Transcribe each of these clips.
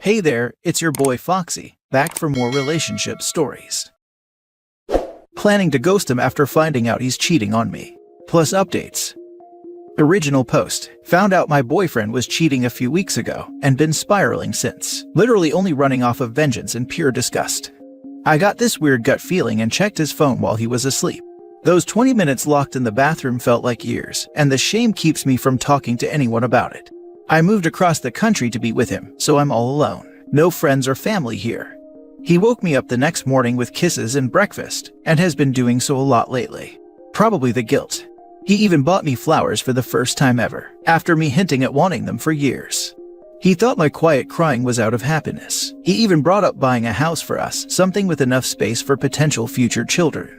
Hey there, it's your boy Foxy, back for more relationship stories. Planning to ghost him after finding out he's cheating on me. Plus updates. Original post. Found out my boyfriend was cheating a few weeks ago and been spiraling since. Literally only running off of vengeance and pure disgust. I got this weird gut feeling and checked his phone while he was asleep. Those 20 minutes locked in the bathroom felt like years, and the shame keeps me from talking to anyone about it. I moved across the country to be with him, so I'm all alone. No friends or family here. He woke me up the next morning with kisses and breakfast, and has been doing so a lot lately. Probably the guilt. He even bought me flowers for the first time ever, after me hinting at wanting them for years. He thought my quiet crying was out of happiness. He even brought up buying a house for us, something with enough space for potential future children.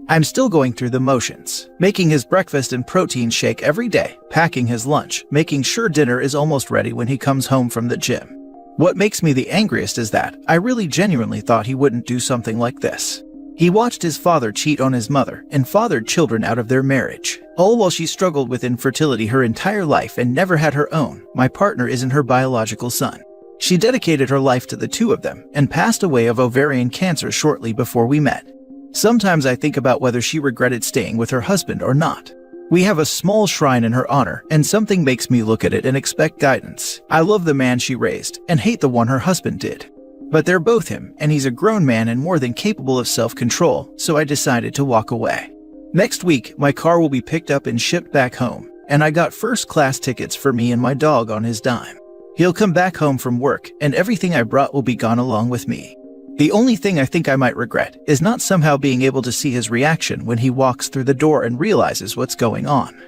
I'm still going through the motions, making his breakfast and protein shake every day, packing his lunch, making sure dinner is almost ready when he comes home from the gym. What makes me the angriest is that I really genuinely thought he wouldn't do something like this. He watched his father cheat on his mother and fathered children out of their marriage, all while she struggled with infertility her entire life and never had her own. My partner isn't her biological son. She dedicated her life to the two of them and passed away of ovarian cancer shortly before we met. Sometimes I think about whether she regretted staying with her husband or not. We have a small shrine in her honor, and something makes me look at it and expect guidance. I love the man she raised, and hate the one her husband did. But they're both him, and he's a grown man and more than capable of self-control, so I decided to walk away. Next week, my car will be picked up and shipped back home, and I got first-class tickets for me and my dog on his dime. He'll come back home from work, and everything I brought will be gone along with me. The only thing I think I might regret is not somehow being able to see his reaction when he walks through the door and realizes what's going on.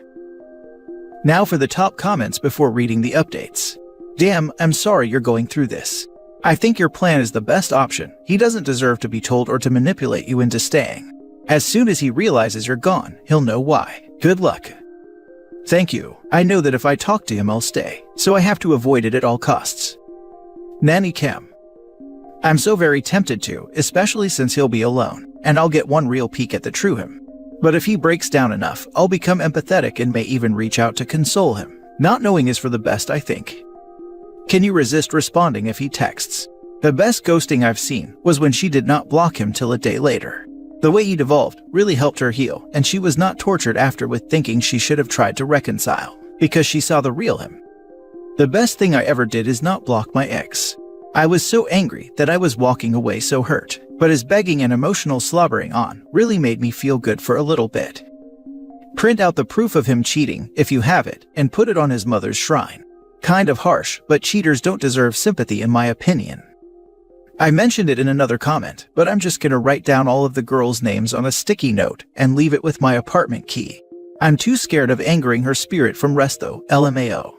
Now for the top comments before reading the updates. Damn, I'm sorry you're going through this. I think your plan is the best option. He doesn't deserve to be told or to manipulate you into staying. As soon as he realizes you're gone, he'll know why. Good luck. Thank you. I know that if I talk to him I'll stay, so I have to avoid it at all costs. Nanny Cam. I'm so very tempted to, especially since he'll be alone, and I'll get one real peek at the true him. But if he breaks down enough, I'll become empathetic and may even reach out to console him. Not knowing is for the best, I think. Can you resist responding if he texts? The best ghosting I've seen was when she did not block him till a day later. The way he devolved really helped her heal, and she was not tortured after with thinking she should have tried to reconcile, because she saw the real him. The best thing I ever did is not block my ex. I was so angry that I was walking away so hurt, but his begging and emotional slobbering on really made me feel good for a little bit. Print out the proof of him cheating, if you have it, and put it on his mother's shrine. Kind of harsh, but cheaters don't deserve sympathy in my opinion. I mentioned it in another comment, but I'm just gonna write down all of the girls' names on a sticky note and leave it with my apartment key. I'm too scared of angering her spirit from rest though, LMAO.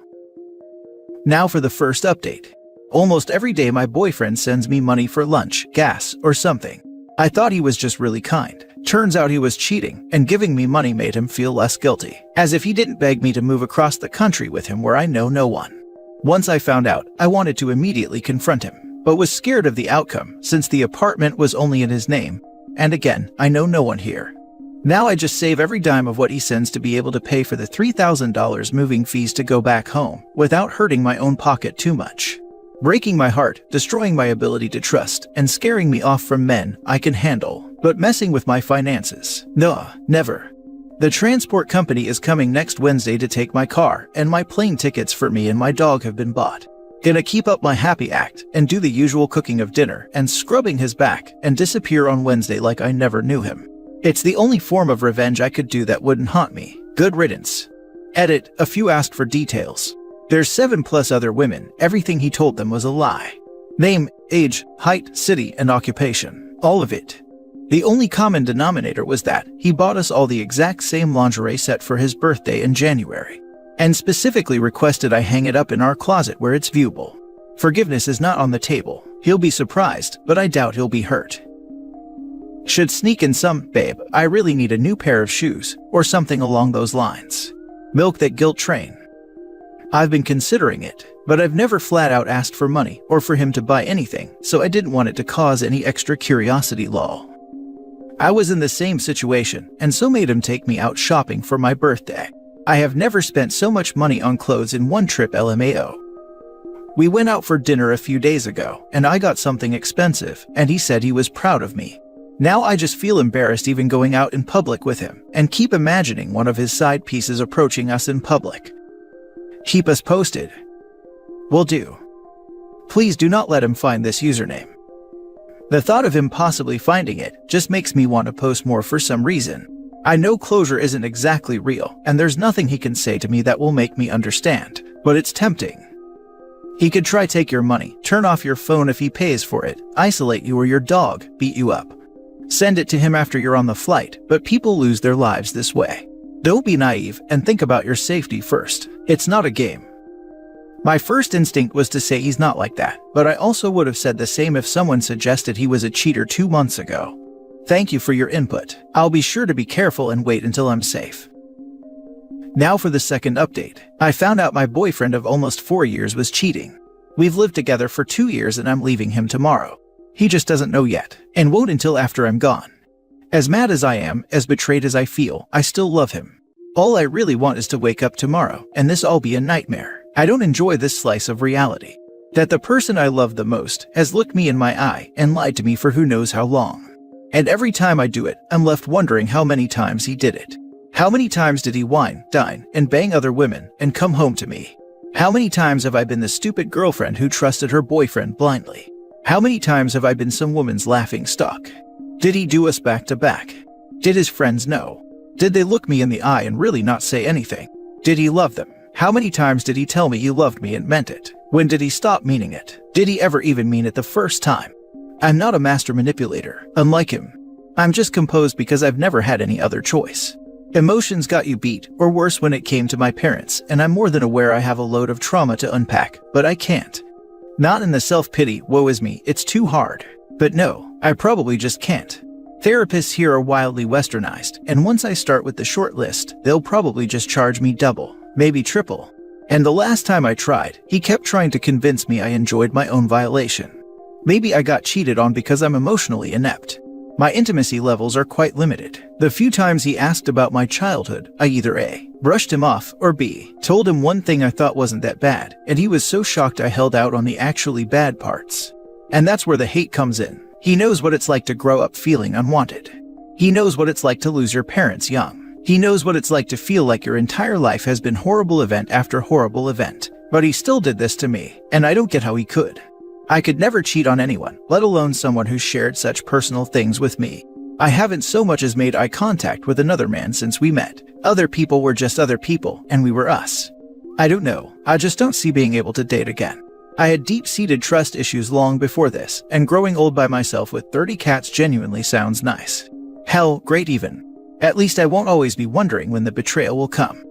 Now for the first update. Almost every day my boyfriend sends me money for lunch, gas, or something. I thought he was just really kind. Turns out he was cheating, and giving me money made him feel less guilty, as if he didn't beg me to move across the country with him where I know no one. Once I found out, I wanted to immediately confront him, but was scared of the outcome since the apartment was only in his name, and again, I know no one here. Now I just save every dime of what he sends to be able to pay for the $3,000 moving fees to go back home, without hurting my own pocket too much. Breaking my heart, destroying my ability to trust, and scaring me off from men I can handle, but messing with my finances. No, never. The transport company is coming next Wednesday to take my car, and my plane tickets for me and my dog have been bought. Gonna keep up my happy act, and do the usual cooking of dinner, and scrubbing his back, and disappear on Wednesday like I never knew him. It's the only form of revenge I could do that wouldn't haunt me. Good riddance. Edit, a few asked for details. There's 7+ other women, everything he told them was a lie. Name, age, height, city, and occupation. All of it. The only common denominator was that he bought us all the exact same lingerie set for his birthday in January, and specifically requested I hang it up in our closet where it's viewable. Forgiveness is not on the table. He'll be surprised, but I doubt he'll be hurt. Should sneak in some, babe, I really need a new pair of shoes, or something along those lines. Milk that guilt train. I've been considering it, but I've never flat out asked for money or for him to buy anything, so I didn't want it to cause any extra curiosity lol. I was in the same situation, and so made him take me out shopping for my birthday. I have never spent so much money on clothes in one trip LMAO. We went out for dinner a few days ago, and I got something expensive, and he said he was proud of me. Now I just feel embarrassed even going out in public with him, and keep imagining one of his side pieces approaching us in public. Keep us posted. Will do. Please do not let him find this username. The thought of him possibly finding it just makes me want to post more for some reason. I know closure isn't exactly real, and there's nothing he can say to me that will make me understand, but it's tempting. He could try take your money, turn off your phone if he pays for it, isolate you or your dog, beat you up. Send it to him after you're on the flight, but people lose their lives this way. Don't be naive and think about your safety first. It's not a game. My first instinct was to say he's not like that, but I also would have said the same if someone suggested he was a cheater 2 months ago. Thank you for your input. I'll be sure to be careful and wait until I'm safe. Now for the second update. I found out my boyfriend of almost 4 years was cheating. We've lived together for 2 years and I'm leaving him tomorrow. He just doesn't know yet, and won't until after I'm gone. As mad as I am, as betrayed as I feel, I still love him. All I really want is to wake up tomorrow, and this all be a nightmare. I don't enjoy this slice of reality. That the person I love the most has looked me in my eye and lied to me for who knows how long. And every time I do it, I'm left wondering how many times he did it. How many times did he wine, dine, and bang other women, and come home to me? How many times have I been the stupid girlfriend who trusted her boyfriend blindly? How many times have I been some woman's laughing stock? Did he do us back to back? Did his friends know? Did they look me in the eye and really not say anything? Did he love them? How many times did he tell me he loved me and meant it? When did he stop meaning it? Did he ever even mean it the first time? I'm not a master manipulator, unlike him. I'm just composed because I've never had any other choice. Emotions got you beat, or worse when it came to my parents, and I'm more than aware I have a load of trauma to unpack, but I can't. Not in the self-pity, woe is me, it's too hard. But no, I probably just can't. Therapists here are wildly westernized, and once I start with the short list, they'll probably just charge me double, maybe triple. And the last time I tried, he kept trying to convince me I enjoyed my own violation. Maybe I got cheated on because I'm emotionally inept. My intimacy levels are quite limited. The few times he asked about my childhood, I either A, brushed him off, or B, told him one thing I thought wasn't that bad, and he was so shocked I held out on the actually bad parts. And that's where the hate comes in. He knows what it's like to grow up feeling unwanted. He knows what it's like to lose your parents young. He knows what it's like to feel like your entire life has been horrible event after horrible event. But he still did this to me, and I don't get how he could. I could never cheat on anyone, let alone someone who shared such personal things with me. I haven't so much as made eye contact with another man since we met. Other people were just other people, and we were us. I don't know, I just don't see being able to date again. I had deep-seated trust issues long before this, and growing old by myself with 30 cats genuinely sounds nice. Hell, great even. At least I won't always be wondering when the betrayal will come.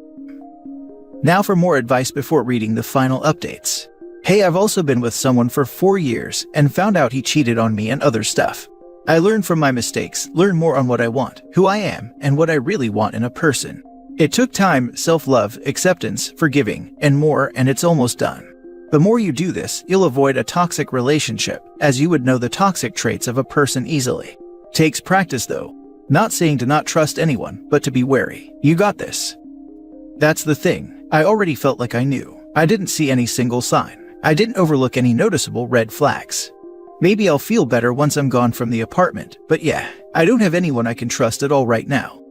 Now for more advice before reading the final updates. Hey, I've also been with someone for 4 years and found out he cheated on me and other stuff. I learned from my mistakes, learned more on what I want, who I am, and what I really want in a person. It took time, self-love, acceptance, forgiving, and more, and it's almost done. The more you do this, you'll avoid a toxic relationship, as you would know the toxic traits of a person easily. Takes practice though. Not saying to not trust anyone, but to be wary. You got this. That's the thing. I already felt like I knew. I didn't see any single sign. I didn't overlook any noticeable red flags. Maybe I'll feel better once I'm gone from the apartment, but yeah, I don't have anyone I can trust at all right now.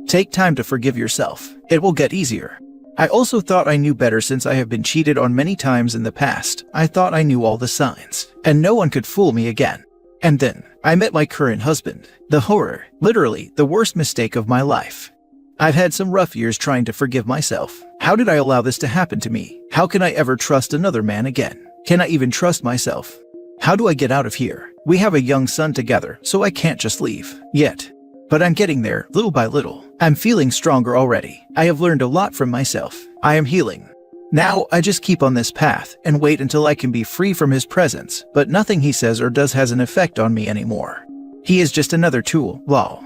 Take time to forgive yourself. It will get easier. I also thought I knew better since I have been cheated on many times in the past. I thought I knew all the signs, and no one could fool me again. And then, I met my current husband. The horror, literally, the worst mistake of my life. I've had some rough years trying to forgive myself. How did I allow this to happen to me? How can I ever trust another man again? Can I even trust myself? How do I get out of here? We have a young son together, so I can't just leave. Yet. But I'm getting there, little by little. I'm feeling stronger already. I have learned a lot from myself. I am healing. Now, I just keep on this path and wait until I can be free from his presence, but nothing he says or does has an effect on me anymore. He is just another tool, lol.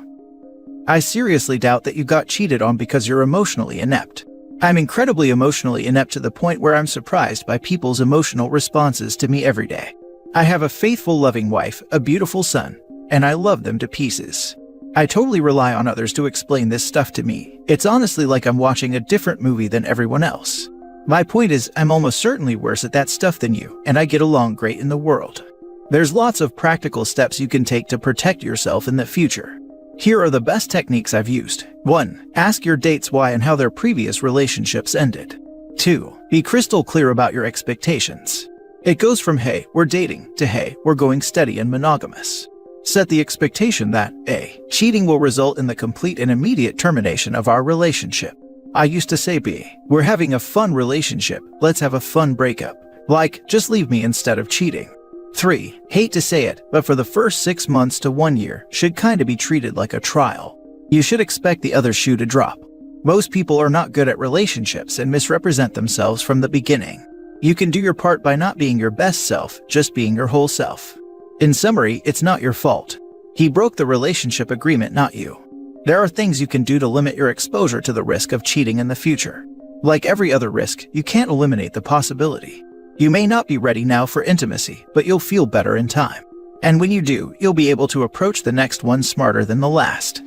I seriously doubt that you got cheated on because you're emotionally inept. I'm incredibly emotionally inept to the point where I'm surprised by people's emotional responses to me every day. I have a faithful, loving wife, a beautiful son, and I love them to pieces. I totally rely on others to explain this stuff to me. It's honestly like I'm watching a different movie than everyone else. My point is, I'm almost certainly worse at that stuff than you, and I get along great in the world. There's lots of practical steps you can take to protect yourself in the future. Here are the best techniques I've used. 1. Ask your dates why and how their previous relationships ended. 2. Be crystal clear about your expectations. It goes from "hey, we're dating" to "hey, we're going steady and monogamous." Set the expectation that A. Cheating will result in the complete and immediate termination of our relationship. I used to say B. We're having a fun relationship, let's have a fun breakup. Like, just leave me instead of cheating. 3. Hate to say it, but for the first 6 months to 1 year should kinda be treated like a trial. You should expect the other shoe to drop. Most people are not good at relationships and misrepresent themselves from the beginning. You can do your part by not being your best self, just being your whole self. In summary, it's not your fault. He broke the relationship agreement, not you. There are things you can do to limit your exposure to the risk of cheating in the future. Like every other risk, you can't eliminate the possibility. You may not be ready now for intimacy, but you'll feel better in time. And when you do, you'll be able to approach the next one smarter than the last.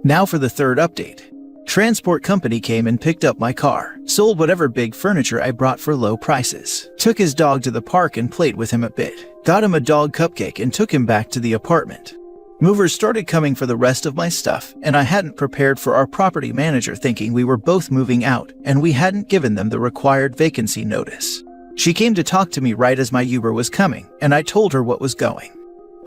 Now for the third update. Transport company came and picked up my car, sold whatever big furniture I brought for low prices, took his dog to the park and played with him a bit, got him a dog cupcake and took him back to the apartment. Movers started coming for the rest of my stuff, and I hadn't prepared for our property manager, thinking we were both moving out and we hadn't given them the required vacancy notice. She came to talk to me right as my Uber was coming, and I told her what was going.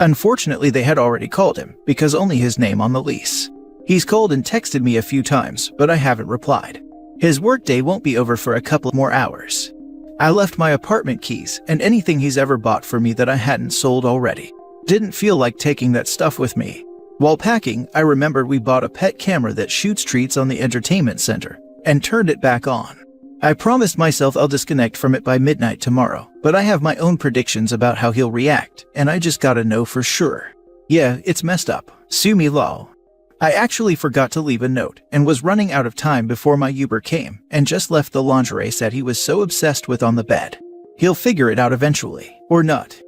Unfortunately, they had already called him, because only his name on the lease. He's called and texted me a few times, but I haven't replied. His workday won't be over for a couple more hours. I left my apartment keys and anything he's ever bought for me that I hadn't sold already. Didn't feel like taking that stuff with me. While packing, I remembered we bought a pet camera that shoots treats on the entertainment center, and turned it back on. I promised myself I'll disconnect from it by midnight tomorrow, but I have my own predictions about how he'll react, and I just gotta know for sure. Yeah, it's messed up. Sue me lol. I actually forgot to leave a note and was running out of time before my Uber came and just left the lingerie set he was so obsessed with on the bed. He'll figure it out eventually, or not.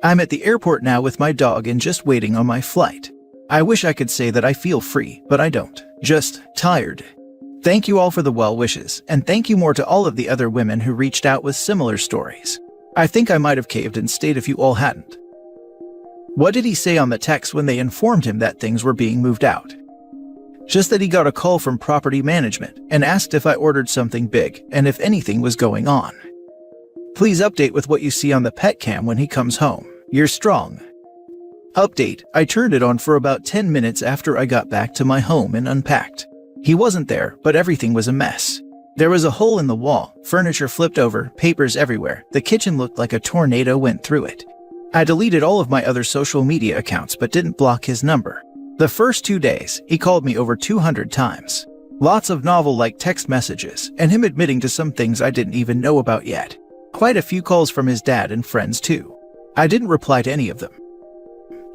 I'm at the airport now with my dog and just waiting on my flight. I wish I could say that I feel free, but I don't. Just tired. Thank you all for the well wishes, and thank you more to all of the other women who reached out with similar stories. I think I might have caved and stayed if you all hadn't. What did he say on the text when they informed him that things were being moved out? Just that he got a call from property management and asked if I ordered something big and if anything was going on. Please update with what you see on the pet cam when he comes home. You're strong. Update, I turned it on for about 10 minutes after I got back to my home and unpacked. He wasn't there, but everything was a mess. There was a hole in the wall, furniture flipped over, papers everywhere. The kitchen looked like a tornado went through it. I deleted all of my other social media accounts but didn't block his number. The first 2 days, he called me over 200 times. Lots of novel-like text messages, and him admitting to some things I didn't even know about yet. Quite a few calls from his dad and friends too. I didn't reply to any of them.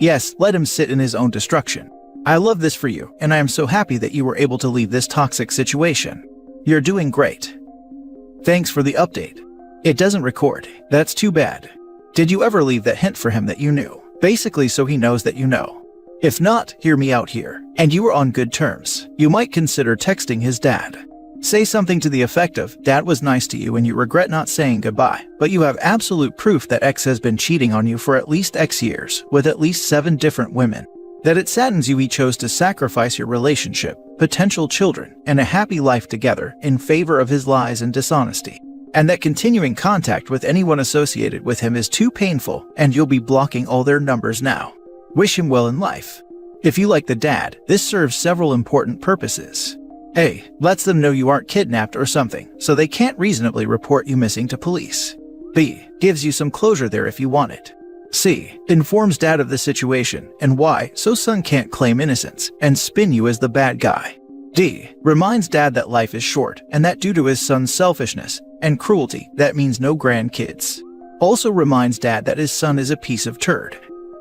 Yes, let him sit in his own destruction. I love this for you, and I am so happy that you were able to leave this toxic situation. You're doing great. Thanks for the update. It doesn't record. That's too bad. Did you ever leave that hint for him that you knew? Basically so he knows that you know. If not, hear me out here, and you are on good terms. You might consider texting his dad. Say something to the effect of, "Dad was nice to you and you regret not saying goodbye, but you have absolute proof that X has been cheating on you for at least X years, with at least 7 different women. That it saddens you he chose to sacrifice your relationship, potential children, and a happy life together in favor of his lies and dishonesty. And that continuing contact with anyone associated with him is too painful, and you'll be blocking all their numbers now. Wish him well in life." If you like the dad, this serves several important purposes. A. Lets them know you aren't kidnapped or something, so they can't reasonably report you missing to police. B. Gives you some closure there if you want it. C. Informs dad of the situation and why, so son can't claim innocence and spin you as the bad guy. D. Reminds dad that life is short and that due to his son's selfishness and cruelty, that means no grandkids. Also reminds dad that his son is a piece of turd.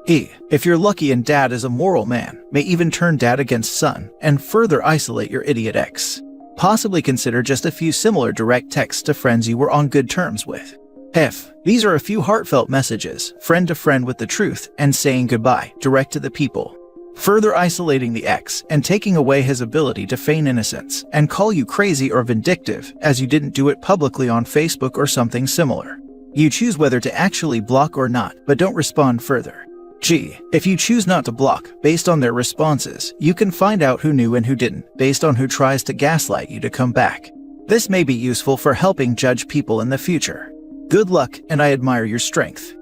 E. If you're lucky and dad is a moral man, may even turn dad against son and further isolate your idiot ex. Possibly consider just a few similar direct texts to friends you were on good terms with. F. These are a few heartfelt messages, friend to friend with the truth, and saying goodbye, direct to the people. further isolating the ex and taking away his ability to feign innocence and call you crazy or vindictive as you didn't do it publicly on Facebook or something similar. You choose whether to actually block or not, but don't respond further. G. If you choose not to block based on their responses, you can find out who knew and who didn't based on who tries to gaslight you to come back. This may be useful for helping judge people in the future. Good luck, and I admire your strength.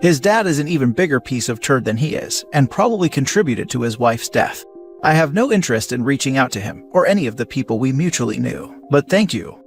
His dad is an even bigger piece of turd than he is, and probably contributed to his wife's death. I have no interest in reaching out to him or any of the people we mutually knew, but thank you.